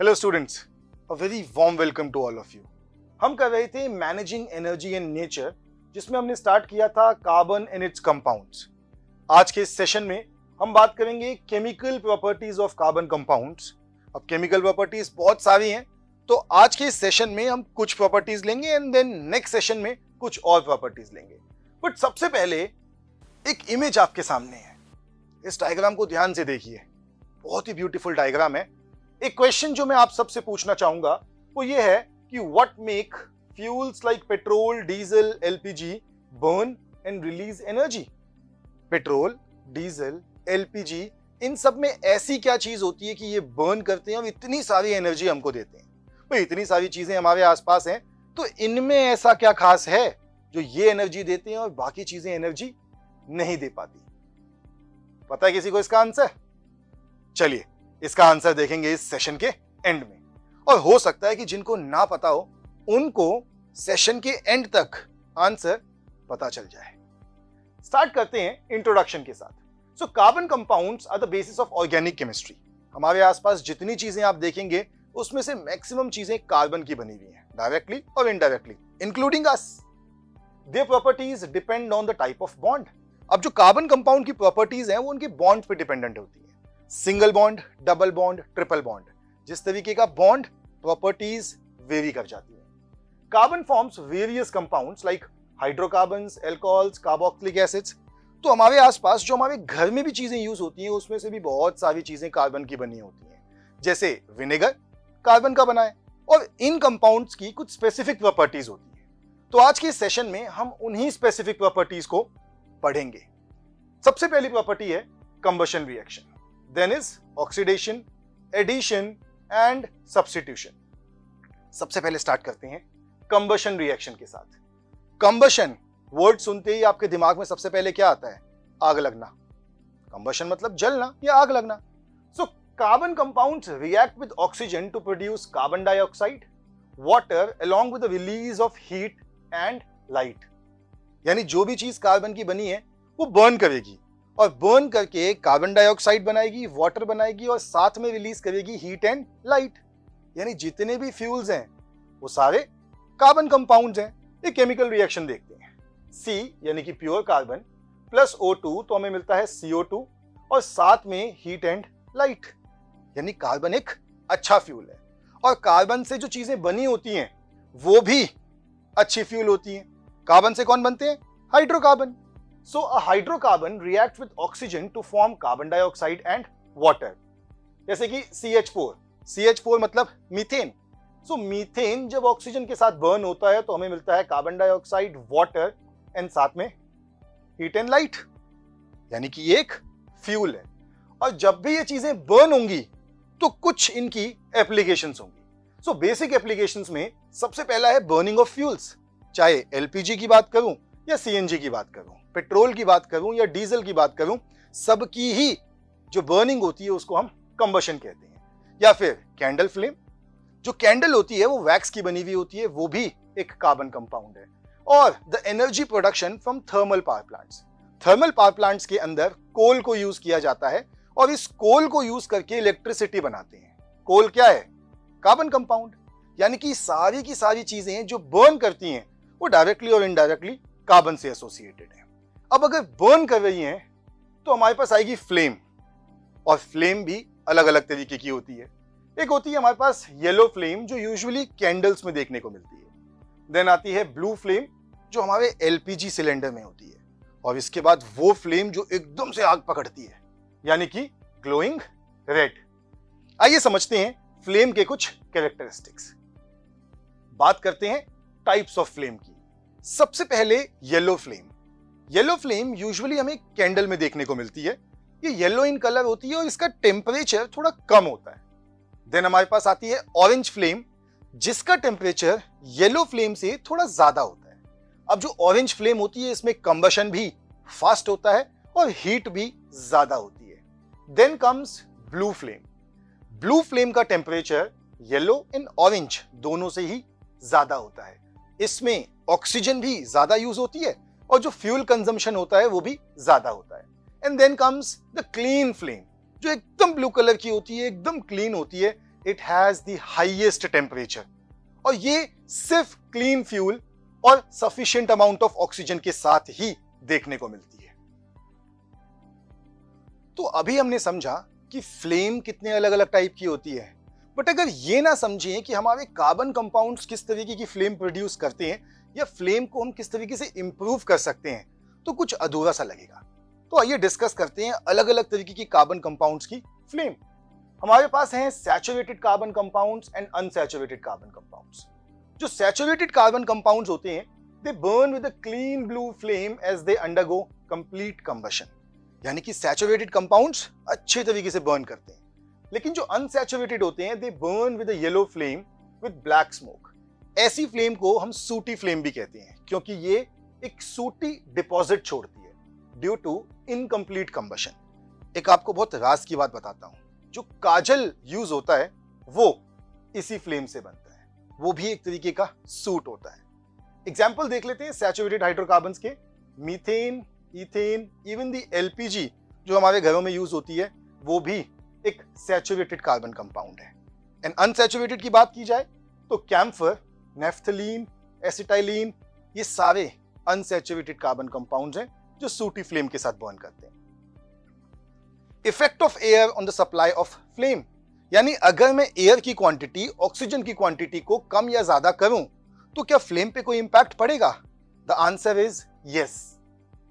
Hello students, a very warm welcome to all of you. हम कर रहे थे मैनेजिंग एनर्जी इन नेचर, जिसमें हमने स्टार्ट किया था कार्बन एंड इट्स कंपाउंड्स। आज के इस सेशन में हम बात करेंगे chemical properties of carbon compounds. अब केमिकल प्रॉपर्टीज बहुत सारी हैं, तो आज के इस सेशन में हम कुछ प्रॉपर्टीज लेंगे एंड देन नेक्स्ट सेशन में कुछ और प्रॉपर्टीज लेंगे। बट सबसे पहले एक इमेज आपके सामने है, इस डायग्राम को ध्यान से देखिए, बहुत ही ब्यूटीफुल डायग्राम है। एक क्वेश्चन जो मैं आप सबसे पूछना चाहूंगा वो ये है कि what make fuels like petrol, diesel, LPG burn and release energy. Petrol, diesel, LPG, इन सब में ऐसी क्या चीज होती है कि ये बर्न करते हैं और इतनी सारी एनर्जी हमको देते हैं। भाई इतनी सारी चीजें हमारे आसपास हैं, तो इनमें ऐसा क्या खास है जो ये एनर्जी देते हैं और बाकी चीजें एनर्जी नहीं दे पाती? पता है किसी को इसका आंसर? चलिए इसका आंसर देखेंगे इस सेशन के एंड में, और हो सकता है कि जिनको ना पता हो उनको सेशन के एंड तक आंसर पता चल जाए। स्टार्ट करते हैं इंट्रोडक्शन के साथ। So carbon compounds are the basis of organic chemistry. हमारे आसपास जितनी चीजें आप देखेंगे उसमें से मैक्सिमम चीजें कार्बन की बनी हुई हैं, डायरेक्टली और indirectly, including us. Their properties depend on the type of bond. अब जो कार्बन कंपाउंड की प्रॉपर्टीज हैं वो उनके बॉन्ड पे डिपेंडेंट होती है। Single bond, double bond, triple bond, जिस तरीके का बॉन्ड, प्रॉपर्टीज वेरी कर जाती है। Carbon forms various compounds like hydrocarbons, alcohols, carboxylic acids. तो हमारे आसपास जो हमारे घर में भी चीजें यूज होती हैं उसमें से भी बहुत सारी चीजें कार्बन की बनी होती हैं। जैसे विनेगर कार्बन का बना है, और इन कंपाउंड्स की कुछ स्पेसिफिक प्रॉपर्टीज होती है। तो आज के सेशन में हम उन्हीं स्पेसिफिक प्रॉपर्टीज को पढ़ेंगे। सबसे पहली प्रॉपर्टी है combustion reaction, then is oxidation, addition and substitution। सबसे पहले स्टार्ट करते हैं कंबशन रिएक्शन के साथ। कंबशन वर्ड सुनते ही आपके दिमाग में सबसे पहले क्या आता है? आग लगना। कंबशन मतलब जलना या आग लगना। So carbon compounds react with oxygen to produce carbon dioxide, water along with the release of heat and light। यानी जो भी चीज कार्बन की बनी है वो बर्न करेगी, और बर्न करके कार्बन डाइऑक्साइड बनाएगी, वाटर बनाएगी, और साथ में रिलीज करेगी हीट एंड लाइट। यानी जितने भी फ्यूल्स हैं वो सारे कार्बन कंपाउंड्स हैं। एक केमिकल रिएक्शन देखते हैं। C यानी कि प्योर कार्बन प्लस O2, तो हमें मिलता है CO2, और साथ में हीट एंड लाइट। यानी कार्बन एक अच्छा फ्यूल है, और कार्बन से जो चीजें बनी होती हैं वो भी अच्छी फ्यूल होती हैं। कार्बन से कौन बनते हैं? Hydrocarbon. So a hydrocarbon reacts with oxygen to form carbon dioxide and water। जैसे कि CH4 मतलब मीथेन। So मीथेन जब ऑक्सीजन के साथ बर्न होता है तो हमें मिलता है कार्बन डाइऑक्साइड, वाटर एंड साथ में हीट एंड लाइट। यानी कि ये एक फ्यूल है, और जब भी ये चीजें बर्न होंगी तो कुछ इनकी एप्लीकेशंस होंगी। सो बेसिक एप्लीकेशंस में सबसे पहला है बर्निंग ऑफ फ्यूल्स। चाहे एलपीजी की बात करूं या सीएनजी की बात करूं, पेट्रोल की बात करूं या डीजल की बात करूं, सबकी ही जो बर्निंग होती है उसको हम कंबशन कहते हैं। या फिर कैंडल फ्लेम, जो कैंडल होती है वो वैक्स की बनी हुई होती है, वो भी एक कार्बन कंपाउंड है। और the energy production from thermal power plants. Thermal power plants के अंदर कोल को यूज किया जाता है, और इस कोल को यूज करके इलेक्ट्रिसिटी बनाते हैं। कोल क्या है? Carbon compound. यानी कि सारी की सारी चीजें जो बर्न करती हैं वो डायरेक्टली और इनडायरेक्टली कार्बन से एसोसिएटेड है। अब अगर बर्न कर रही हैं तो हमारे पास आएगी फ्लेम, और फ्लेम भी अलग अलग तरीके की होती है। एक होती है हमारे पास येलो फ्लेम, जो यूजुअली कैंडल्स में देखने को मिलती है। देन आती है ब्लू फ्लेम, जो हमारे एलपीजी सिलेंडर में होती है। और इसके बाद वो फ्लेम जो एकदम से आग पकड़ती है, यानी कि ग्लोइंग रेड। आइए समझते हैं फ्लेम के कुछ कैरेक्टरिस्टिक्स। बात करते हैं टाइप्स ऑफ फ्लेम की। सबसे पहले yellow flame. Yellow flame usually हमें कैंडल में देखने को मिलती है। ये येलो इन कलर होती है और इसका टेम्परेचर थोड़ा कम होता है। देन हमारे पास आती है ऑरेंज फ्लेम, जिसका टेम्परेचर येलो फ्लेम से थोड़ा ज्यादा होता है। अब जो ऑरेंज फ्लेम होती है इसमें कंबशन भी फास्ट होता है और हीट भी ज्यादा होती है। Then comes blue flame. Blue flame का टेम्परेचर येलो एंड ऑरेंज दोनों से ही ज्यादा होता है। इसमें ऑक्सीजन भी ज्यादा यूज होती है और जो फ्यूल कंजम्पशन होता है वो भी ज्यादा होता है। And then comes the clean flame, जो एकदम ब्लू कलर की होती है, एकदम क्लीन होती है। It has the highest temperature और ये सिर्फ क्लीन फ्यूल और सफिशिएंट अमाउंट ऑफ ऑक्सीजन के साथ ही देखने को मिलती है। तो अभी हमने समझा कि फ्लेम कितने अलग अलग टाइप की होती है, बट अगर ये ना समझें कि हमारे कार्बन कंपाउंड्स किस तरीके की फ्लेम प्रोड्यूस करते हैं या फ्लेम को हम किस तरीके से इंप्रूव कर सकते हैं, तो कुछ अधूरा सा लगेगा। तो आइए डिस्कस करते हैं अलग अलग तरीके की कार्बन कंपाउंड्स की फ्लेम। हमारे पास हैं saturated carbon compounds and unsaturated carbon compounds. जो सैचुरेटेड कार्बन कंपाउंड्स होते हैं, they burn with a clean blue flame as they undergo complete combustion, यानी कि सैचुरेटेड कंपाउंड्स अच्छे तरीके से बर्न करते हैं। लेकिन जो अनसैचुरेटेड होते हैं, they burn with a yellow flame with black smoke. ऐसी फ्लेम को हम सूटी फ्लेम भी कहते हैं, क्योंकि ये एक सूटी डिपॉजिट छोड़ती है ड्यू टू इनकम्प्लीट कंबशन। एक आपको बहुत राज की बात बताता हूं, जो काजल यूज होता है वो इसी फ्लेम से बनता है, वो भी एक तरीके का सूट होता है। एग्जाम्पल देख लेते हैं सैचुरेटेड हाइड्रोकार्बन्स के। Methane, ethane, even the LPG जो हमारे घरों में यूज होती है, वो भी एक सैचुरेटेड कार्बन कंपाउंड है। एंड अनसैचुरेटेड की बात की जाए तो कैम्फर, नेफ्थलीन, एसिटाइलिन, ये सारे अनसैचुरेटेड कार्बन कंपाउंड्स हैं जो सूटी फ्लेम के साथ बर्न करते हैं। Effect of air on the supply of flame, यानी अगर मैं एयर की क्वांटिटी, ऑक्सीजन की क्वांटिटी को कम या ज्यादा करूं तो क्या फ्लेम पे कोई इंपैक्ट पड़ेगा? The answer is yes.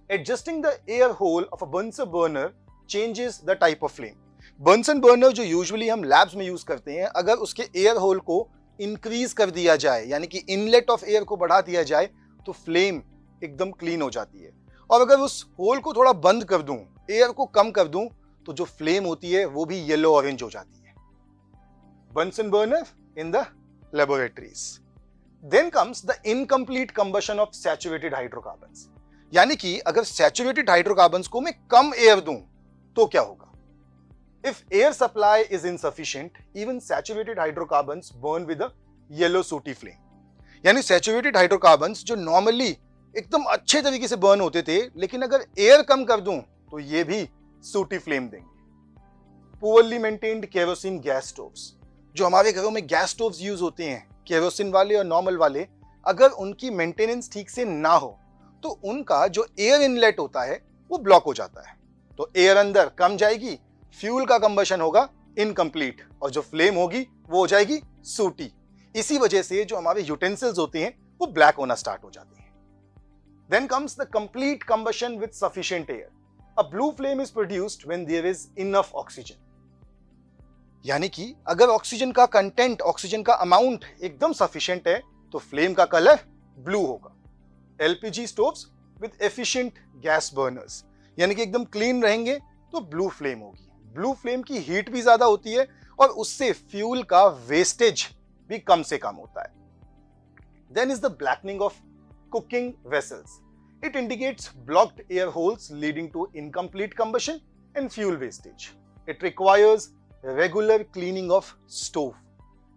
Adjusting the air hole of a Bunsen burner changes the type of flame. Bunsen burner जो यूजुअली हम लैब्स में यूज करते हैं, अगर उसके एयर होल को इंक्रीज कर दिया जाए, यानी कि इनलेट ऑफ एयर को बढ़ा दिया जाए, तो फ्लेम एकदम क्लीन हो जाती है। और अगर उस होल को थोड़ा बंद कर दूं, एयर को कम कर दूं, तो जो फ्लेम होती है वो भी येलो ऑरेंज हो जाती है। Bunsen burner in the laboratories. Then comes the incomplete combustion of saturated hydrocarbons, यानी कि अगर सैचुरेटेड हाइड्रोकार्बन्स को मैं कम एयर दूं तो क्या होगा? If air supply is insufficient, even saturated hydrocarbons burn with a yellow sooty flame. यानी सैचुरेटेड हाइड्रोकार्बन्स जो नॉर्मली एकदम अच्छे तरीके से बर्न होते थे, लेकिन अगर एयर कम कर दूं तो ये भी सूटी फ्लेम देंगे। Poorly maintained kerosene gas stoves, जो हमारे घरों में गैस स्टोव्स यूज होते हैं, केरोसिन वाले और नॉर्मल वाले, अगर उनकी मेंटेनेंस ठीक से ना हो तो उनका जो एयर इनलेट होता है वो ब्लॉक हो जाता है। तो एयर अंदर कम जाएगी, फ्यूल का कंबशन होगा इनकम्प्लीट, और जो फ्लेम होगी वो हो जाएगी सूटी। इसी वजह से जो हमारे यूटेंसिल्स होते हैं वो ब्लैक होना स्टार्ट हो जाते हैं। Then comes the complete combustion with sufficient air. A blue flame is produced when there is enough oxygen, यानी कि अगर ऑक्सीजन का कंटेंट, ऑक्सीजन का अमाउंट एकदम सफिशिएंट है तो फ्लेम का कलर ब्लू होगा। LPG stoves with efficient gas burners, यानी कि एकदम क्लीन रहेंगे तो ब्लू फ्लेम होगी। ब्लू फ्लेम की हीट भी ज्यादा होती है और उससे फ्यूल का वेस्टेज भी कम से कम होता है। Then is the blackening of cooking vessels. It indicates blocked air holes leading to incomplete combustion and fuel wastage. It requires regular cleaning of stove,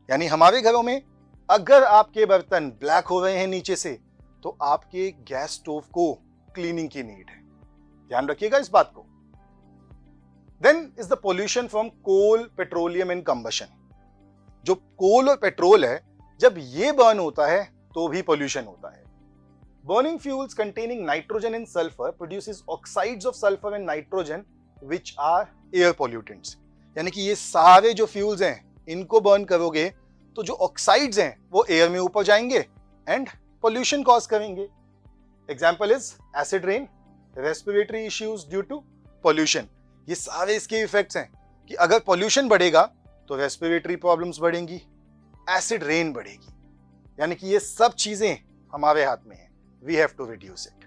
यानी हमारे घरों में अगर आपके बर्तन ब्लैक हो रहे हैं नीचे से, तो आपके गैस स्टोव को क्लीनिंग की नीड है। ध्यान रखिएगा इस बात को। Then is the pollution from coal, petroleum and combustion. जो कोल और पेट्रोल है, जब ये बर्न होता है तो भी पोल्यूशन होता है। Burning fuels containing nitrogen and sulfur produces oxides of sulfur and nitrogen which are air pollutants. यानी कि ये सारे जो फ्यूल्स हैं, इनको बर्न करोगे तो जो ऑक्साइड्स हैं वो एयर में ऊपर जाएंगे एंड पोल्यूशन कॉज करेंगे। Example is acid rain, respiratory issues due to pollution. ये सारे इसके इफेक्ट्स हैं कि अगर पोल्यूशन बढ़ेगा तो रेस्पिरेटरी प्रॉब्लम्स बढ़ेंगी, एसिड रेन बढ़ेगी, यानी कि ये सब चीजें हमारे हाथ में हैं। We have to reduce it.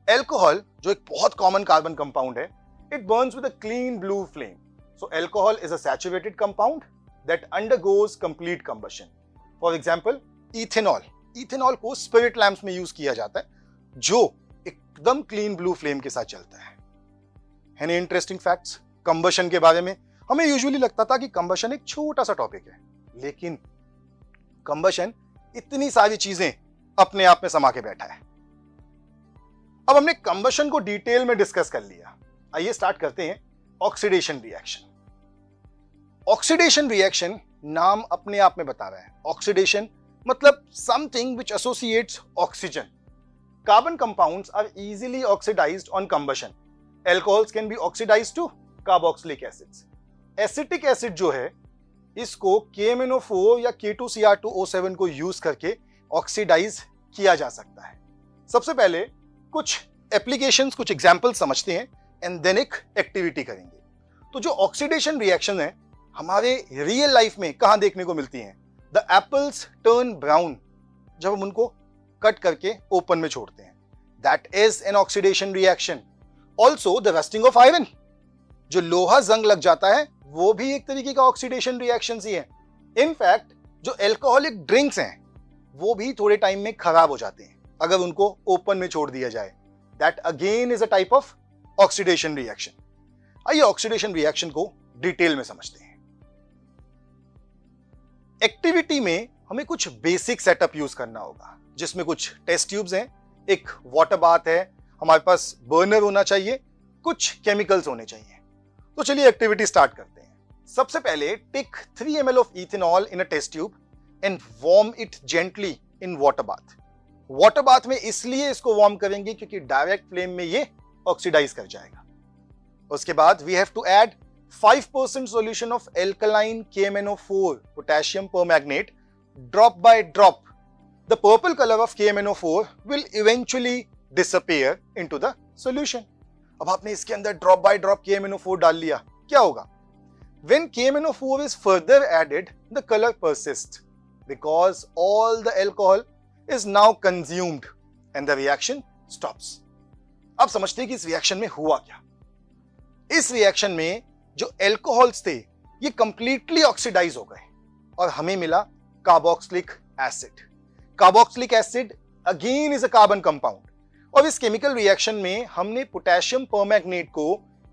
Alcohol जो एक बहुत कॉमन कार्बन कंपाउंड है, it burns with a clean blue flame. So alcohol is a saturated compound that undergoes complete combustion. For example ethanol. Ethanol को स्पिरिट लैंप्स में use किया जाता है, जो एकदम क्लीन ब्लू फ्लेम के साथ चलता है। एनी इंटरेस्टिंग फैक्ट्स कंबशन के बारे में? हमें यूजुअली लगता था कि कंबशन एक छोटा सा टॉपिक है, लेकिन कंबशन इतनी सारी चीजें अपने आप में समा के बैठा है। अब हमने कंबशन को डिटेल में डिस्कस कर लिया, आइए स्टार्ट करते हैं ऑक्सीडेशन रिएक्शन। ऑक्सीडेशन रिएक्शन नाम अपने आप में बता रहा है, ऑक्सीडेशन मतलब something which associates oxygen. Carbon compounds are easily oxidised on combustion. Alcohols can be oxidised to carboxylic acids. Acetic acid जो है इसको KMnO4 या K2Cr2O7 को यूज करके ऑक्सीडाइज किया जा सकता है। सबसे पहले कुछ एप्लीकेशंस, कुछ एग्जांपल समझते हैं एंड देन एक एक्टिविटी करेंगे। तो जो ऑक्सीडेशन रिएक्शन है हमारे रियल लाइफ में कहां देखने को मिलती हैं? द एप्पल्स टर्न ब्राउन जब हम उनको कट करके ओपन में छोड़ते हैं, that is an oxidation reaction. Also the rusting of iron, जो लोहा जंग लग जाता है वो भी एक तरीके का ऑक्सीडेशन रिएक्शन ही है। इनफैक्ट जो एल्कोहलिक ड्रिंक्स हैं वो भी थोड़े टाइम में खराब हो जाते हैं अगर उनको ओपन में छोड़ दिया जाए। That again is a type of oxidation reaction. आइए ऑक्सीडेशन रिएक्शन को डिटेल में समझते हैं। एक्टिविटी में हमें कुछ बेसिक सेटअप यूज करना होगा, जिसमें कुछ टेस्ट ट्यूब्स हैं, एक वाटर बाथ है, हमारे पास बर्नर होना चाहिए, कुछ केमिकल्स होने चाहिए। तो चलिए एक्टिविटी स्टार्ट करते हैं। सबसे पहले take 3 ml of ethanol in a test tube and warm it gently in water bath. Water bath में इसलिए इसको वार्म करेंगे क्योंकि डायरेक्ट फ्लेम में ये ऑक्सीडाइज कर जाएगा। उसके बाद we have to add 5% solution of alkaline KMnO4 potassium permanganate drop by drop. The purple color of KMnO4 will eventually disappear into the solution. अब आपने इसके अंदर drop by drop KMnO4 डाल लिया, क्या होगा? When KMnO4 is further added, the color persists because all the alcohol is now consumed and the reaction stops. अब समझते हैं कि इस रिएक्शन में हुआ क्या। इस रिएक्शन में जो एल्कोहल्स थे ये कंप्लीटली ऑक्सीडाइज हो गए और हमें मिला carboxylic acid. Carboxylic acid again is a carbon compound और इस केमिकल रिएक्शन में हमने पोटेशियम परमैंगनेट को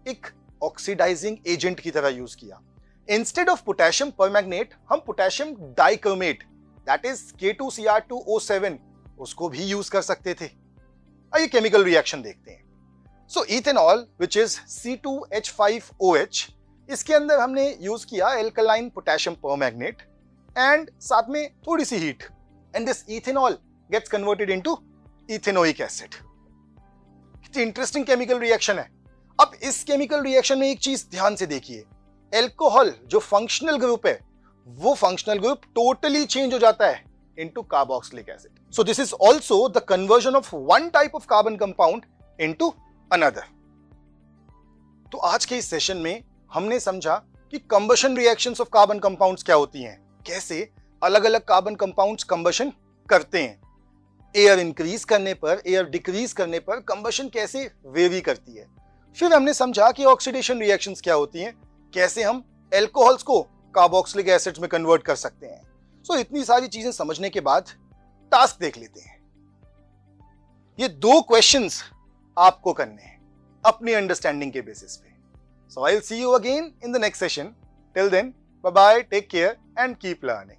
एक ऑक्सीडाइजिंग एजेंट की तरह यूज किया। इंस्टेड ऑफ पोटेशियम परमैंगनेट हम potassium dichromate that is K2Cr2O7 उसको भी यूज कर सकते थे। आइए केमिकल रिएक्शन देखते हैं। सो इथेनॉल विच इज C2H5OH, इसके अंदर हमने यूज किया एल्कलाइन पोटेशियम परमैंगनेट एंड साथ में थोड़ी सी heat and this ethanol gets converted into ethanoic acid. कितनी इंटरेस्टिंग केमिकल रिएक्शन है। अब इस केमिकल रिएक्शन में एक चीज ध्यान से देखिए, एल्कोहल जो फंक्शनल ग्रुप है वो फंक्शनल ग्रुप टोटली चेंज हो जाता है into carboxylic acid. So this is also the conversion of one type of carbon compound into another. तो आज के इस सेशन में हमने समझा कि combustion reactions of carbon compounds क्या होती हैं, कैसे अलग अलग कार्बन कंपाउंड्स कंबशन करते हैं, एयर इंक्रीज करने पर, एयर डिक्रीज करने पर कंबशन कैसे वेरी करती है। फिर हमने समझा कि ऑक्सीडेशन रिएक्शंस क्या होती हैं, कैसे हम एल्कोहल्स को कार्बोक्सिलिक एसिड्स में कन्वर्ट कर सकते हैं। सो इतनी सारी चीजें समझने के बाद टास्क देख लेते हैं। ये 2 क्वेश्चंस आपको करने हैं अपनी अंडरस्टैंडिंग के बेसिस पे। So I will see you again in the next session. Till then, bye bye, take care and keep learning.